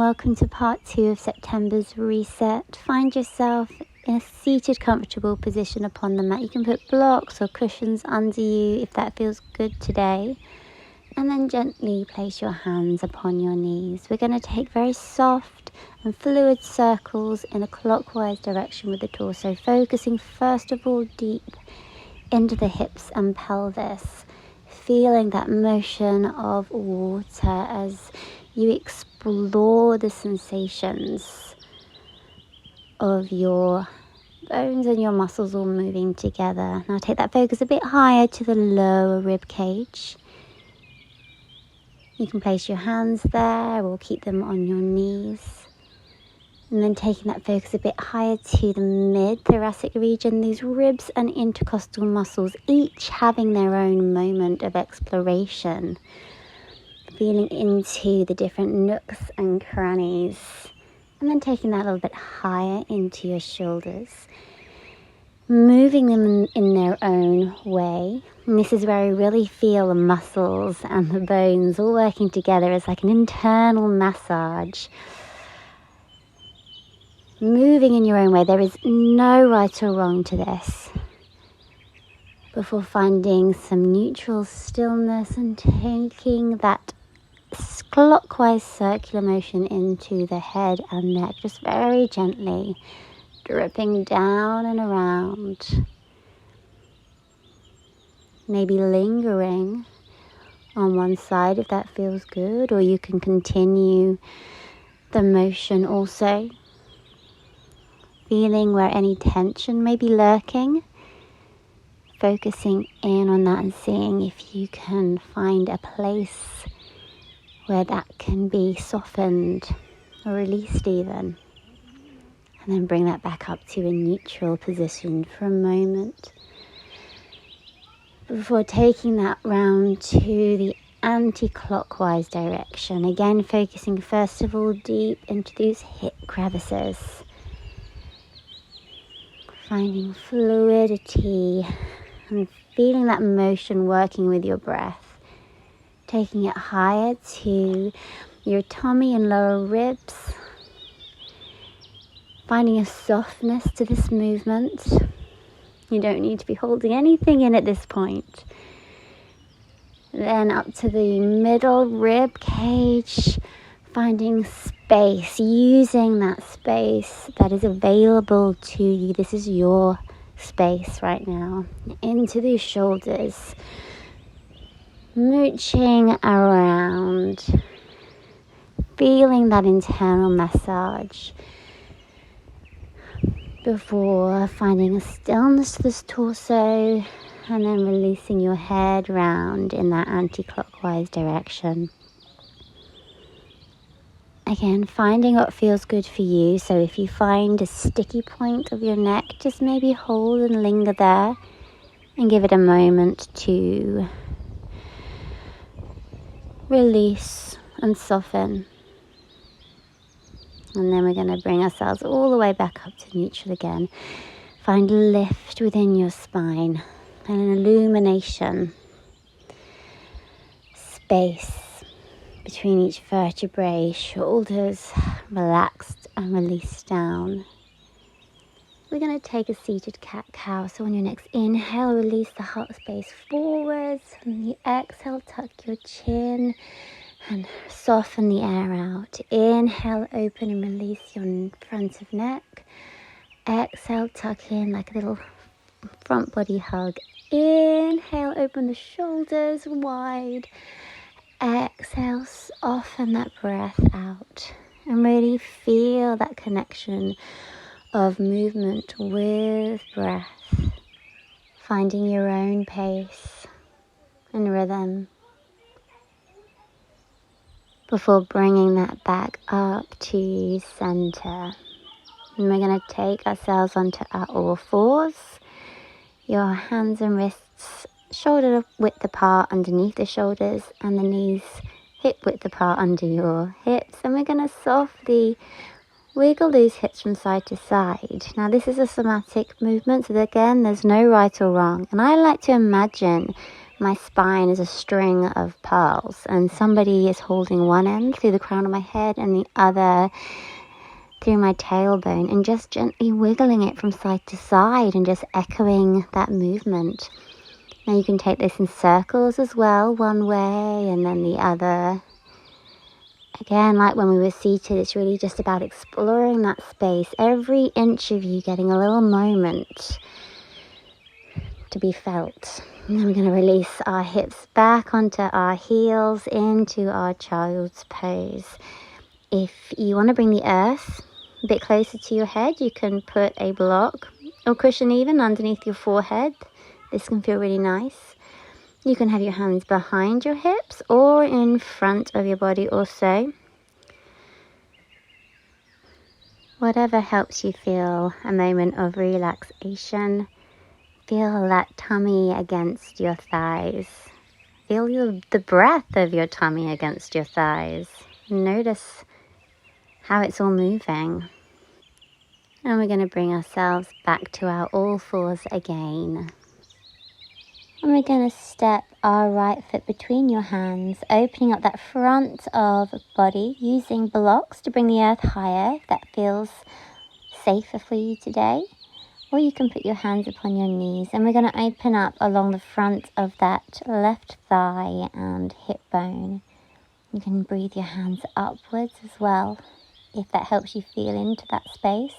welcome to part 2 of September's reset. Find yourself in a seated, comfortable position upon the mat. You can put blocks or cushions under you if that feels good today. And then gently place your hands upon your knees. We're going to take very soft and fluid circles in a clockwise direction with the torso, focusing first of all deep into the hips and pelvis, feeling that motion of water as you explore the sensations of your bones and your muscles all moving together. Now take that focus a bit higher to the lower rib cage. You can place your hands there or keep them on your knees. And then taking that focus a bit higher to the mid-thoracic region, these ribs and intercostal muscles each having their own moment of exploration. Feeling into the different nooks and crannies. And then taking that a little bit higher into your shoulders. Moving them in their own way. And this is where we really feel the muscles and the bones all working together. It's like an internal massage. Moving in your own way. There is no right or wrong to this. Before finding some neutral stillness and taking that clockwise circular motion into the head and neck, just very gently dripping down and around, maybe lingering on one side if that feels good, or you can continue the motion also, feeling where any tension may be lurking, focusing in on that and seeing if you can find a place where that can be softened or released even. And then bring that back up to a neutral position for a moment. Before taking that round to the anti-clockwise direction. Again, focusing first of all deep into these hip crevices. Finding fluidity and feeling that motion working with your breath. Taking it higher to your tummy and lower ribs. Finding a softness to this movement. You don't need to be holding anything in at this point. Then up to the middle rib cage. Finding space. Using that space that is available to you. This is your space right now. Into the shoulders. Mooching around, feeling that internal massage before finding a stillness to this torso and then releasing your head round in that anti-clockwise direction. Again, finding what feels good for you. So if you find a sticky point of your neck, just maybe hold and linger there and give it a moment to release and soften. And then we're going to bring ourselves all the way back up to neutral again. Find lift within your spine and an illumination. Space between each vertebrae, shoulders relaxed and released down. We're going to take a seated cat-cow. So on your next inhale, release the heart space forwards. And the exhale, tuck your chin and soften the air out. Inhale, open and release your front of neck. Exhale, tuck in like a little front body hug. Inhale, open the shoulders wide. Exhale, soften that breath out. And really feel that connection of movement with breath, finding your own pace and rhythm before bringing that back up to center. And we're going to take ourselves onto our all fours, your hands and wrists shoulder width apart underneath the shoulders and the knees hip width apart under your hips. And we're going to softly wiggle these hips from side to side. Now this is a somatic movement, so again there's no right or wrong. And I like to imagine my spine is a string of pearls, and somebody is holding one end through the crown of my head and the other through my tailbone, and just gently wiggling it from side to side and just echoing that movement. Now you can take this in circles as well, one way and then the other. Again, like when we were seated, it's really just about exploring that space, every inch of you getting a little moment to be felt. And then we're going to release our hips back onto our heels into our child's pose. If you want to bring the earth a bit closer to your head, you can put a block or cushion even underneath your forehead. This can feel really nice. You can have your hands behind your hips or in front of your body also. Whatever helps you feel a moment of relaxation. Feel that tummy against your thighs. Feel the breath of your tummy against your thighs. Notice how it's all moving. And we're going to bring ourselves back to our all fours again. And we're going to step our right foot between your hands, opening up that front of body, using blocks to bring the earth higher if that feels safer for you today. Or you can put your hands upon your knees, and we're going to open up along the front of that left thigh and hip bone. You can breathe your hands upwards as well, if that helps you feel into that space.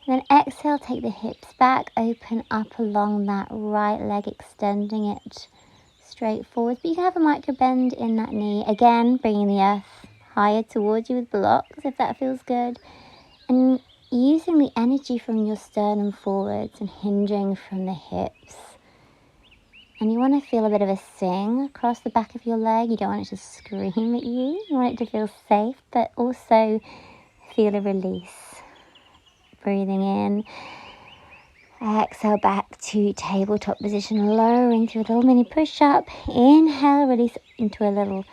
And then exhale, take the hips back, open up along that right leg, extending it straight forward. But you can have a micro bend in that knee. Again, bringing the earth higher towards you with blocks, if that feels good. And using the energy from your sternum forwards and hinging from the hips. And you want to feel a bit of a sing across the back of your leg. You don't want it to scream at you. You want it to feel safe, but also feel a release. Breathing in. Exhale back to tabletop position, lowering through a little mini push-up. Inhale, release into a little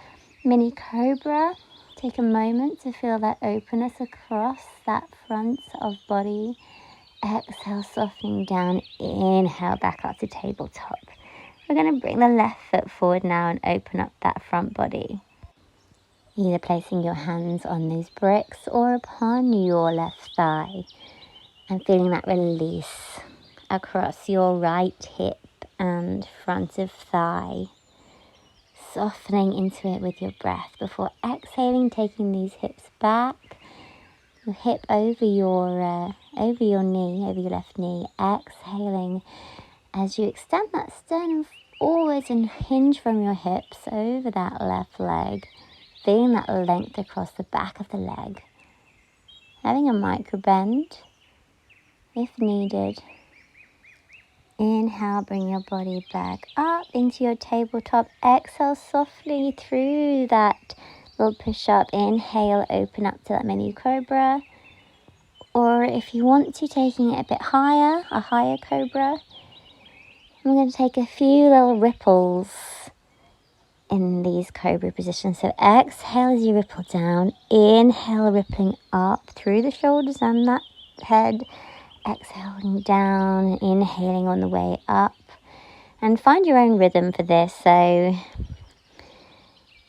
mini cobra. Take a moment to feel that openness across that front of body. Exhale, softening down. Inhale, back up to tabletop. We're going to bring the left foot forward now and open up that front body. Either placing your hands on these bricks or upon your left thigh. And feeling that release across your right hip and front of thigh. Softening into it with your breath before exhaling, taking these hips back. Your hip over your knee, over your left knee. Exhaling as you extend that sternum forwards and hinge from your hips over that left leg. Feeling that length across the back of the leg. Having a micro bend if needed. Inhale, bring your body back up into your tabletop. Exhale softly through that little push-up. Inhale, open up to that mini cobra. Or if you want to, taking it a bit higher, a higher cobra. I'm going to take a few little ripples in these cobra positions. So exhale as you ripple down. Inhale, rippling up through the shoulders and that head. Exhaling down, inhaling on the way up. And find your own rhythm for this. So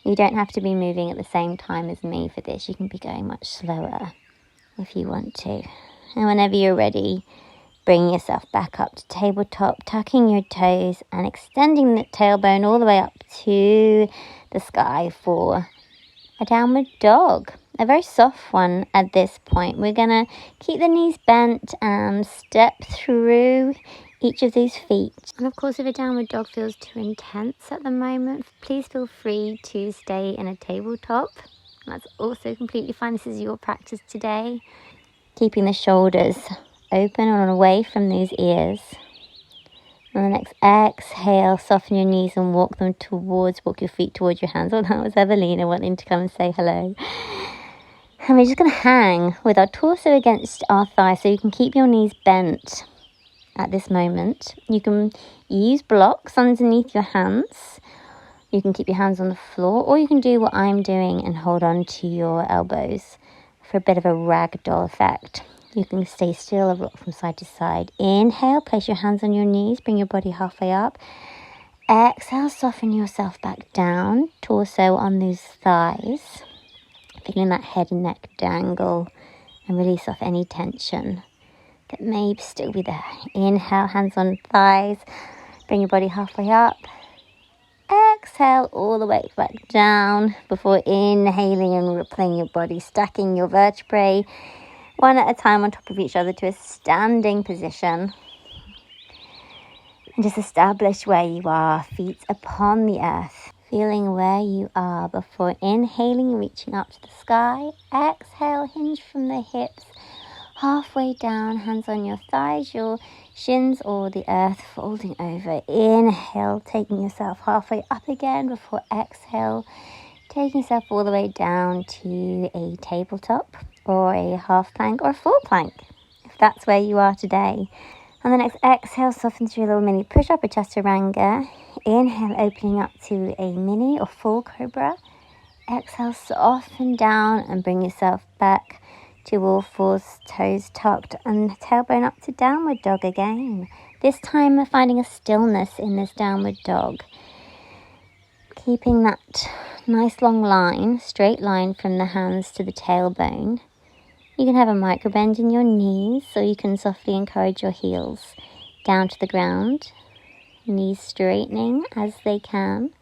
you don't have to be moving at the same time as me for this. You can be going much slower if you want to. And whenever you're ready, bring yourself back up to tabletop, tucking your toes and extending the tailbone all the way up to the sky for a downward dog. A very soft one at this point. We're going to keep the knees bent and step through each of these feet. And of course, if a downward dog feels too intense at the moment, please feel free to stay in a tabletop. That's also completely fine. This is your practice today. Keeping the shoulders open and away from those ears. On the next exhale, soften your knees and walk your feet towards your hands. Oh, that was Evelina wanting to come and say hello. And we're just going to hang with our torso against our thigh so you can keep your knees bent at this moment. You can use blocks underneath your hands. You can keep your hands on the floor, or you can do what I'm doing and hold on to your elbows for a bit of a ragdoll effect. You can stay still or rock from side to side. Inhale, place your hands on your knees, bring your body halfway up. Exhale, soften yourself back down, torso on those thighs, feeling that head and neck dangle, and release off any tension that may still be there. Inhale, hands on thighs, bring your body halfway up. Exhale all the way back down before inhaling and rippling your body, stacking your vertebrae one at a time on top of each other to a standing position. And just establish where you are, feet upon the earth, feeling where you are before inhaling, reaching up to the sky. Exhale, hinge from the hips, halfway down, hands on your thighs, your shins or the earth folding over. Inhale, taking yourself halfway up again before exhale, taking yourself all the way down to a tabletop or a half plank or a full plank, if that's where you are today. On the next exhale, soften through a little mini push-up or chaturanga. Inhale, opening up to a mini or full cobra. Exhale, soften down and bring yourself back to all fours, toes tucked, and tailbone up to downward dog again. This time we're finding a stillness in this downward dog. Keeping that nice long line, straight line from the hands to the tailbone. You can have a micro bend in your knees, so you can softly encourage your heels down to the ground. Knees straightening as they can.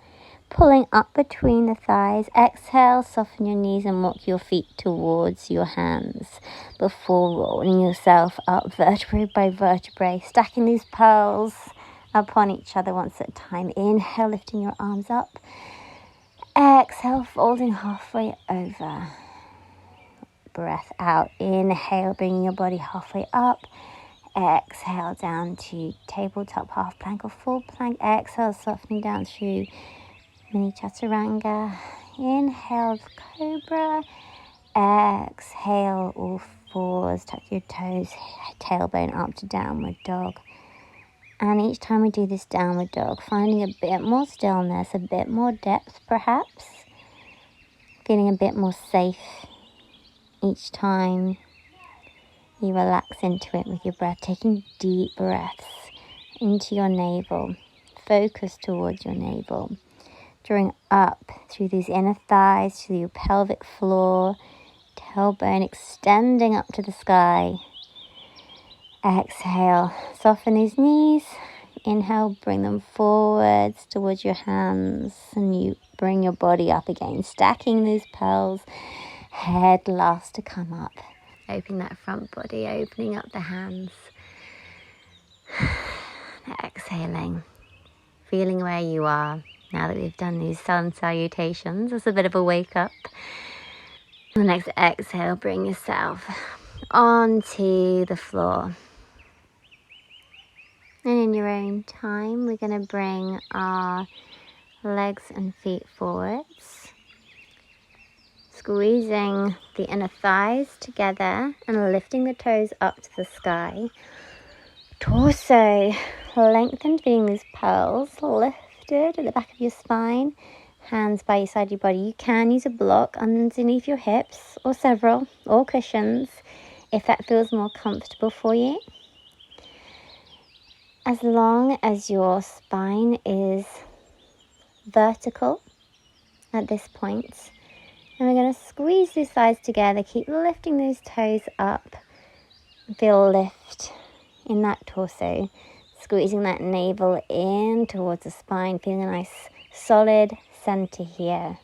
Pulling up between the thighs. Exhale, soften your knees and walk your feet towards your hands before rolling yourself up vertebrae by vertebrae, stacking these pearls upon each other once at a time. Inhale, lifting your arms up. Exhale, folding halfway over. Breath out. Inhale, bringing your body halfway up. Exhale, down to tabletop, half plank or full plank. Exhale, softening down through mini chaturanga. Inhale, cobra. Exhale, all fours, tuck your toes, tailbone up to downward dog. And each time we do this downward dog, finding a bit more stillness, a bit more depth perhaps, feeling a bit more safe each time you relax into it with your breath, taking deep breaths into your navel, focus towards your navel, drawing up through these inner thighs, through your pelvic floor, tailbone extending up to the sky. Exhale, soften these knees. Inhale, bring them forwards towards your hands, and you bring your body up again, stacking these pearls. Head last to come up. Opening that front body, opening up the hands. Exhaling, feeling where you are. Now that we've done these sun salutations, it's a bit of a wake up. On the next exhale, bring yourself onto the floor. And in your own time, we're going to bring our legs and feet forwards. Squeezing the inner thighs together and lifting the toes up to the sky. Torso lengthened, feeling these pearls lifted at the back of your spine. Hands by your side of your body. You can use a block underneath your hips or several or cushions if that feels more comfortable for you. As long as your spine is vertical at this point. And we're going to squeeze these thighs together, keep lifting those toes up. Feel lift in that torso, squeezing that navel in towards the spine, feeling a nice solid center here.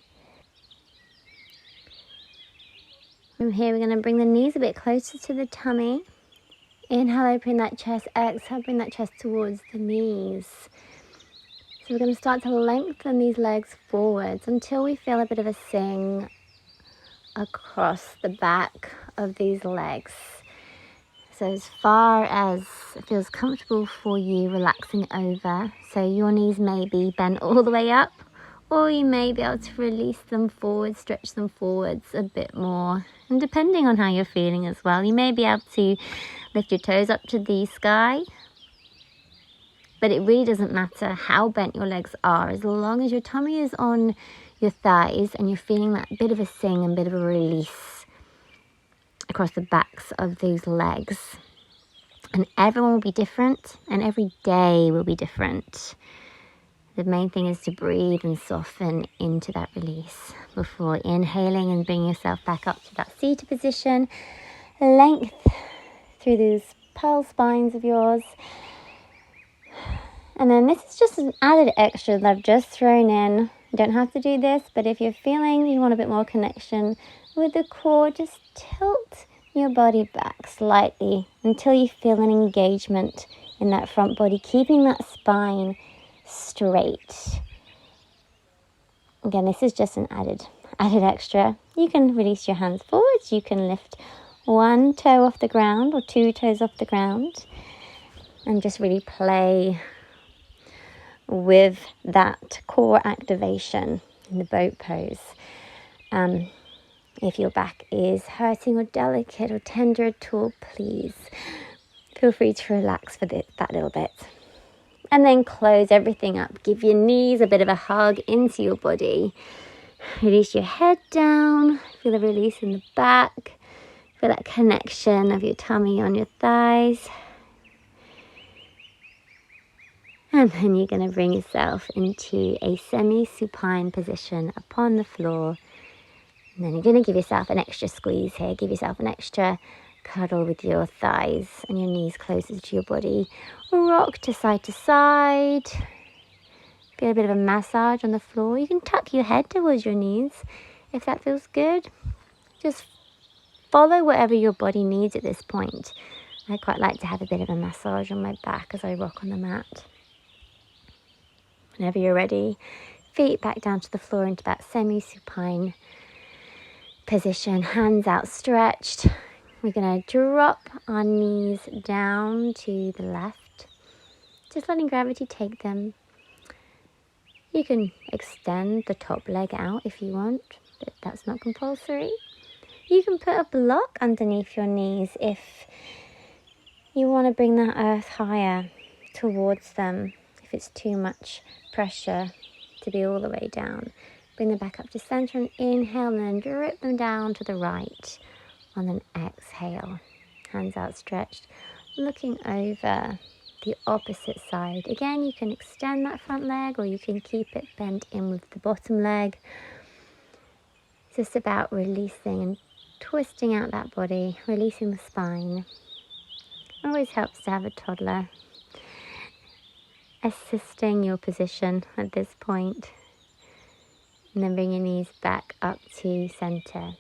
From here, we're going to bring the knees a bit closer to the tummy. Inhale, open that chest. Exhale, bring that chest towards the knees. So we're going to start to lengthen these legs forwards until we feel a bit of a sing across the back of these legs. So as far as it feels comfortable for you, relaxing over. So your knees may be bent all the way up, or you may be able to release them forward, stretch them forwards a bit more. And depending on how you're feeling as well, you may be able to lift your toes up to the sky. But it really doesn't matter how bent your legs are, as long as your tummy is on your thighs and you're feeling that bit of a sing and bit of a release across the backs of those legs. And everyone will be different, and every day will be different. The main thing is to breathe and soften into that release before inhaling and bringing yourself back up to that seated position. Length through those pearl spines of yours. And then this is just an added extra that I've just thrown in. You don't have to do this, but if you're feeling you want a bit more connection with the core, just tilt your body back slightly until you feel an engagement in that front body, keeping that spine straight. Again, this is just an added extra. You can release your hands forwards. You can lift one toe off the ground or two toes off the ground and just really play with that core activation in the boat pose. If your back is hurting or delicate or tender at all, please feel free to relax for that little bit. And then close everything up. Give your knees a bit of a hug into your body. Release your head down. Feel the release in the back. Feel that connection of your tummy on your thighs. And then you're going to bring yourself into a semi-supine position upon the floor. And then you're going to give yourself an extra squeeze here. Give yourself an extra cuddle with your thighs and your knees closer to your body. Rock to side. Feel a bit of a massage on the floor. You can tuck your head towards your knees if that feels good. Just follow whatever your body needs at this point. I quite like to have a bit of a massage on my back as I rock on the mat. Whenever you're ready, feet back down to the floor into that semi-supine position, hands outstretched. We're going to drop our knees down to the left, just letting gravity take them. You can extend the top leg out if you want, but that's not compulsory. You can put a block underneath your knees if you want to bring that earth higher towards them. If it's too much pressure to be all the way down, bring them back up to center and inhale, and then drip them down to the right on an exhale. Hands outstretched, looking over the opposite side. Again, you can extend that front leg or you can keep it bent in with the bottom leg. It's just about releasing and twisting out that body, releasing the spine. It always helps to have a toddler assisting your position at this point. And then bring your knees back up to center.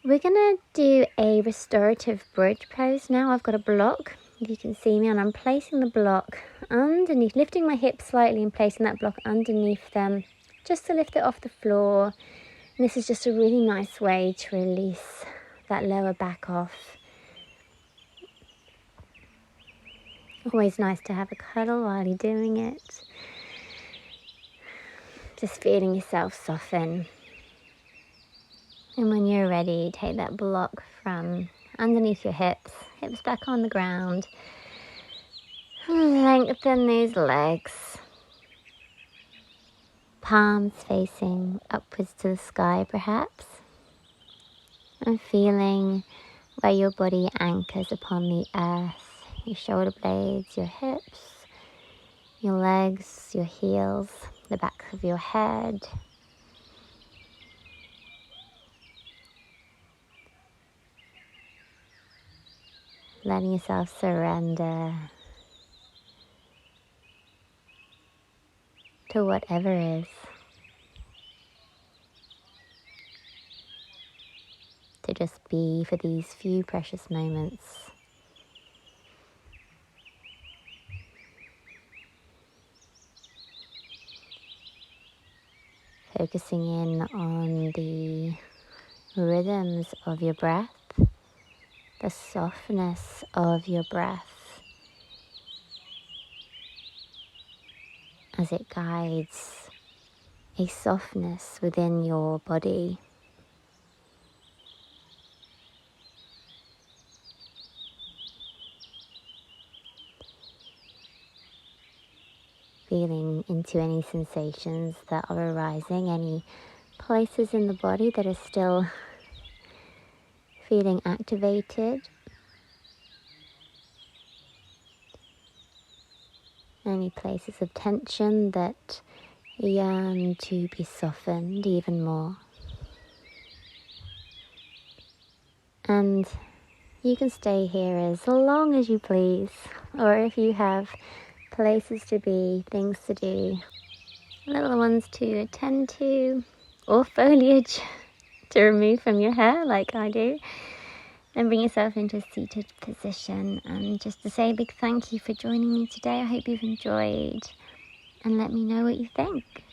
We're going to do a restorative bridge pose now. I've got a block, if you can see me, and I'm placing the block underneath, lifting my hips slightly and placing that block underneath them, just to lift it off the floor. And this is just a really nice way to release that lower back off. Always nice to have a cuddle while you're doing it. Just feeling yourself soften. And when you're ready, take that block from underneath your hips back on the ground. Lengthen these legs. Palms facing upwards to the sky perhaps. And feeling where your body anchors upon the earth. Your shoulder blades, your hips, your legs, your heels, the back of your head. Letting yourself surrender to whatever is. To just be for these few precious moments. Focusing in on the rhythms of your breath, the softness of your breath as it guides a softness within your body. Feeling into any sensations that are arising, any places in the body that are still feeling activated. Any places of tension that yearn to be softened even more. And you can stay here as long as you please, or if you have places to be, things to do, little ones to attend to, or foliage to remove from your hair like I do, then bring yourself into a seated position. And just to say a big thank you for joining me today. I hope you've enjoyed, and let me know what you think.